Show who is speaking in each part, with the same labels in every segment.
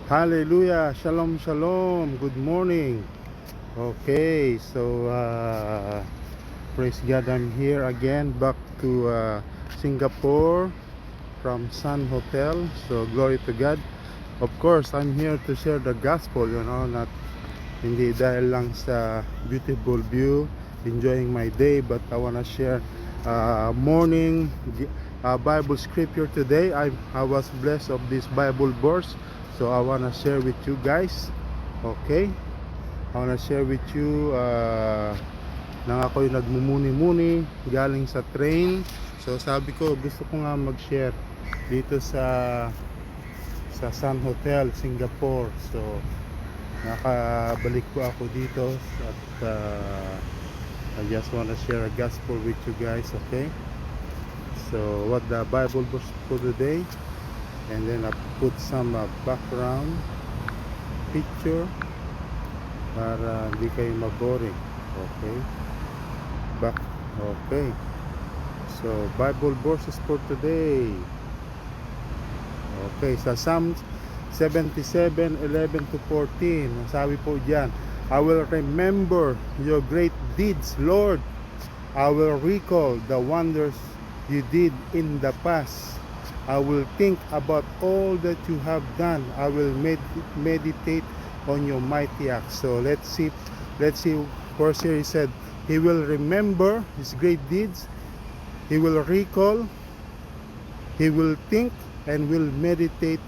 Speaker 1: Hallelujah, shalom, shalom, good morning. Okay, so praise God, I'm here again, back to Singapore from Sun Hotel. So glory to God. Of course, I'm here to share the gospel, not hindi dahil lang sa beautiful view, enjoying my day, but I wanna share morning Bible scripture today. I was blessed of this Bible verse, so I wanna share with you guys. Okay, I wanna share with you nang ako'y nagmumuni-muni galing sa train. So sabi ko, gusto ko nga mag-share dito sa Sun Hotel, Singapore. So nakabalik po ako dito at I just want to share a gospel with you guys. Okay, so what the Bible verse for today, and then I put some background picture para hindi kayo maboring. Okay, okay, so Bible verses for today. Okay, sa Psalms 77:11 to 14, sabi po diyan, I will remember your great deeds, Lord. I will recall the wonders you did in the past. I will think about all that you have done. I will meditate on your mighty acts. So let's see first here he said he will remember his great deeds, he will recall, he will think, and will meditate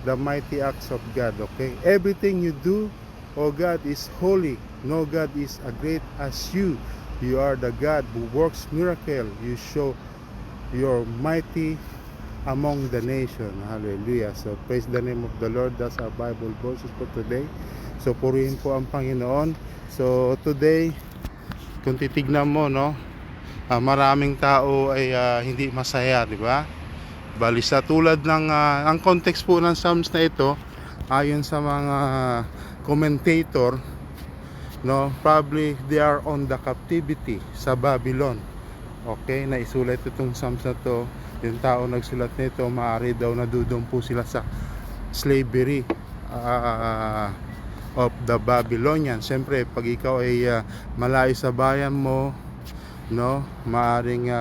Speaker 1: the mighty acts of God. Okay, everything you do, oh God, is holy. No God is as great as you. You are the God who works miracle. You show your mighty among the nation. Hallelujah. So praise the name of the Lord. That's our Bible verses for today. So purihin po ang Panginoon. So today, kung titignan mo, maraming tao ay hindi masaya, di ba? Bali sa tulad ng ang context po ng Psalms na ito, ayon sa mga commentator, probably they are on the captivity sa Babylon. Okay, naisulat itong Psalms na to. Yung tao nagsulat nito, maaari daw nadudong po sila sa slavery of the Babylonian. Siyempre, pag ikaw ay malayo sa bayan mo, maaring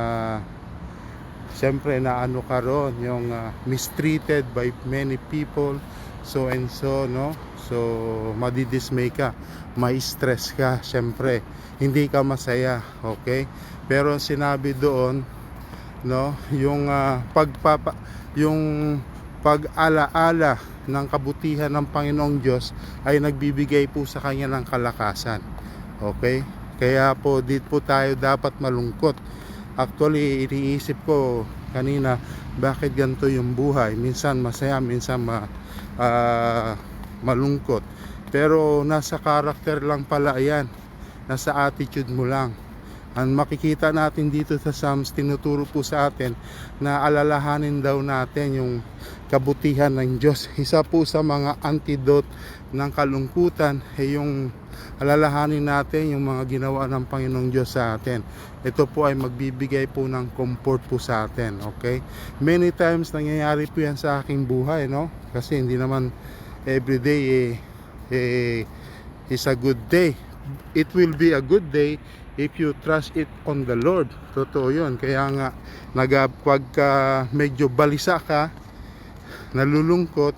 Speaker 1: siyempre na ano ka ron, yung mistreated by many people, so and so, so madidismay ka, may stress ka, siyempre hindi ka masaya. Okay, pero sinabi doon, yung yung pag-alaala ng kabutihan ng Panginoong Diyos ay nagbibigay po sa kanya ng kalakasan. Okay, kaya po dito po tayo dapat malungkot. Actually, iniisip ko kanina, bakit ganito yung buhay? Minsan masaya, minsan malungkot. Pero nasa karakter lang pala yan. Nasa attitude mo lang. Ang makikita natin dito sa Psalms, tinuturo po sa atin na alalahanin daw natin yung kabutihan ng Diyos. Isa po sa mga antidote ng kalungkutan ay yung alalahanin natin yung mga ginawa ng Panginoong Diyos sa atin. Ito po ay magbibigay po ng comfort po sa atin. Okay, many times nangyayari po yan sa aking buhay, kasi hindi naman everyday is a good day. It will be a good day if you trust it on the Lord. Totoo yun. Kaya nga pagka medyo balisa ka, nalulungkot,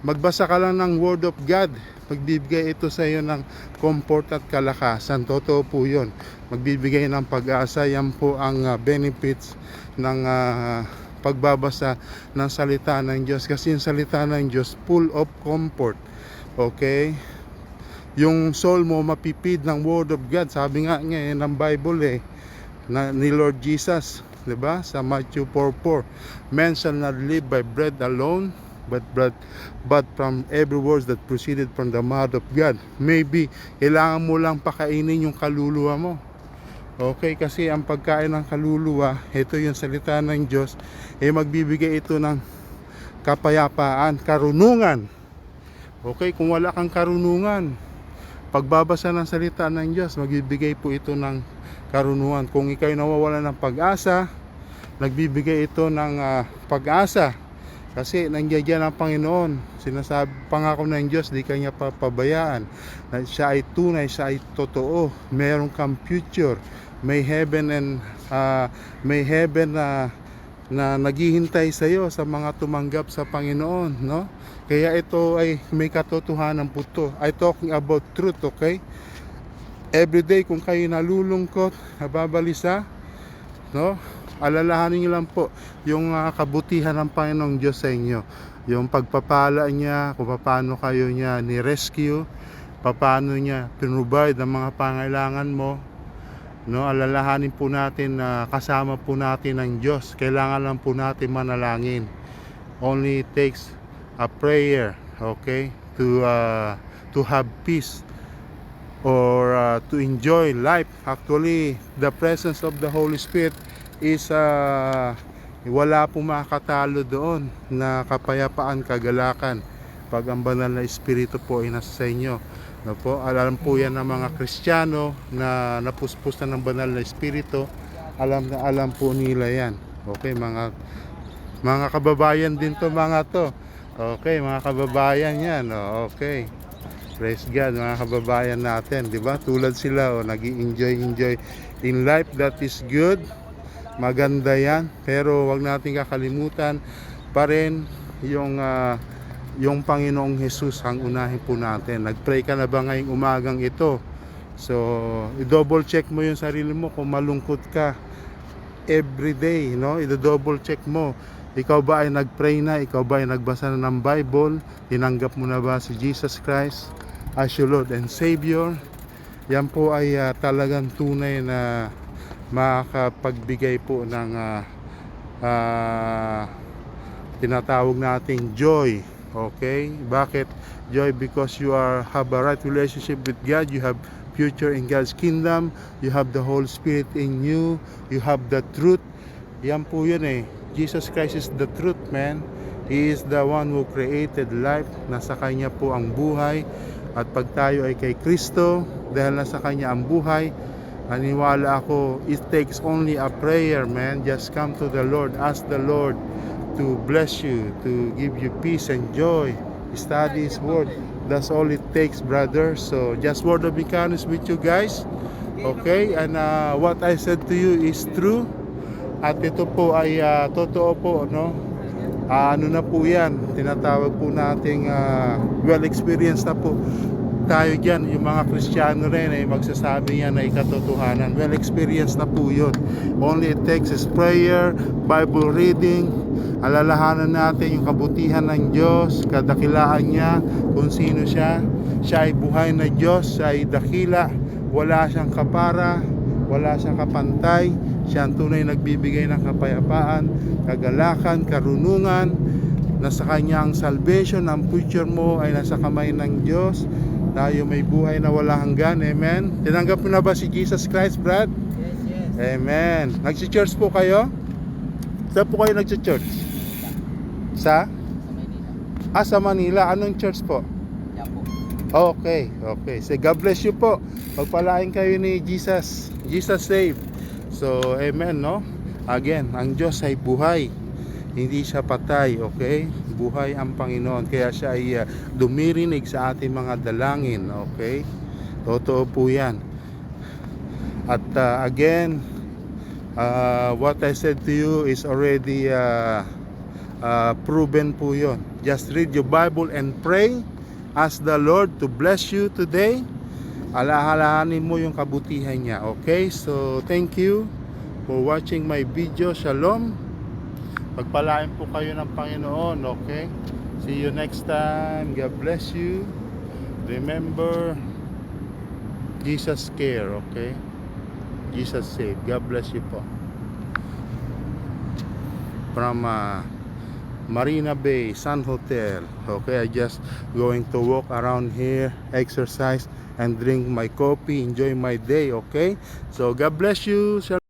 Speaker 1: magbasa ka lang ng Word of God. Magbibigay ito sa iyo ng comfort at kalakasan. Totoo po yun. Magbibigay ng pag-asa. Yan po ang benefits ng pagbabasa ng salita ng Diyos. Kasi yung salita ng Diyos full of comfort. Okay, yung soul mo mapipid ng Word of God. Sabi nga ng Bible ni Lord Jesus, diba? Sa Matthew 4:4, man shall not live by bread alone, but from every word that proceeded from the mouth of God. Maybe kailangan mo lang pakainin yung kaluluwa mo. Okay, kasi ang pagkain ng kaluluwa, ito yung salita ng Diyos, magbibigay ito ng kapayapaan, karunungan. Okay, kung wala kang karunungan, pagbabasa ng salita ng Diyos, magbibigay po ito ng karunungan. Kung ikaw'y nawawala ng pag-asa, nagbibigay ito ng pag-asa Kasi nandiyan ang Panginoon. Sinasabi, pangako ng Diyos, di kanya papabayaan. Na siya ay tunay, siya ay totoo. Meron kang future. May heaven na naghihintay sa iyo sa mga tumanggap sa Panginoon, no? Kaya ito ay may katotohanan po to. I talking about truth, okay? Every day kung kayo nalulungkot, nababalisa, no? Alalahanin niyo lang po yung kabutihan ng Panginoong Diyos sa inyo. Yung pagpapala niya, kung paano kayo niya ni-rescue, paano niya pinrovide ang mga pangailangan mo. No, alalahanin po natin na kasama po natin ang Diyos. Kailangan lang po natin manalangin. Only takes a prayer, okay? To have peace or to enjoy life. Actually, the presence of the Holy Spirit is wala pong makakatalo doon na kapayapaan, kagalakan pag ang banal na Espiritu po ay nasa sa inyo. No po, alam po yan ng mga Kristiyano na napuspos na ng banal na Espiritu. Alam po nila yan. Okay, mga kababayan din to mga to. Okay, mga kababayan yan. Okay. Praise God, mga kababayan natin, di ba? Tulad sila, nag-enjoy in life. That is good. Maganda yan, pero wag natin kakalimutan pa rin yung Panginoong Jesus ang unahin po natin. Nag-pray ka na ba ngayong umagang ito? So, i-double check mo yung sarili mo kung malungkot ka every day, no? I-double check mo. Ikaw ba ay nag-pray na? Ikaw ba ay nagbasa na ng Bible? Tinanggap mo na ba si Jesus Christ as your Lord and Savior? Yan po ay talagang tunay na makapagbigay po ng tinatawag nating joy. Okay? Bakit joy? Because you have a right relationship with God. You have future in God's kingdom. You have the Holy Spirit in you. You have the truth. Yan po yun eh. Jesus Christ is the truth, man. He is the one who created life. Nasa Kanya po ang buhay. At pag tayo ay kay Kristo, dahil nasa Kanya ang buhay, naniwala ako, it takes only a prayer, man. Just come to the Lord. Ask the Lord to bless you, to give you peace and joy. Study His Word. That's all it takes, brother. So, just word of encouragement with you guys. Okay? And what I said to you is true. At ito po ay totoo po, no? Ano na po yan? Tinatawag po nating well-experienced na po tayo dyan, yung mga Kristiyano rin ay magsasabi yan na ikatotohanan. Well experienced na po yun. Only it takes is prayer, Bible reading. Alalahanan natin yung kabutihan ng Diyos, kadakilaan niya, kung sino siya. Siya ay buhay na Diyos, siya ay dakila, wala siyang kapara, wala siyang kapantay. Siya ang tunay nagbibigay ng kapayapaan, kagalakan, karunungan. Nasa Kanya ang salvation, ang future mo ay nasa kamay ng Diyos. Tayo may buhay na wala hanggan. Amen. Tinanggap mo na ba si Jesus Christ, Brad?
Speaker 2: Yes.
Speaker 1: Amen. Nagsi-church po kayo? Saan po kayo nagsi-church? Sa? Sa Manila. Anong church po?
Speaker 2: Yan po.
Speaker 1: Okay. So, God bless you po. Pagpalain kayo ni Jesus. Jesus save. So, amen, no? Again, ang Diyos ay buhay. Hindi siya patay, okay? Buhay ang Panginoon. Kaya siya ay dumirinig sa ating mga dalangin, okay? Totoo po yan. At again, what I said to you is already proven po yun. Just read your Bible and pray. Ask the Lord to bless you today. Alahalahanin mo yung kabutihan niya, okay? So, thank you for watching my video. Shalom. Pagpalain po kayo ng Panginoon, okay? See you next time. God bless you. Remember, Jesus care, okay? Jesus save. God bless you po. From Marina Bay, Sun Hotel. Okay, I just going to walk around here, exercise, and drink my coffee, enjoy my day, okay? So, God bless you.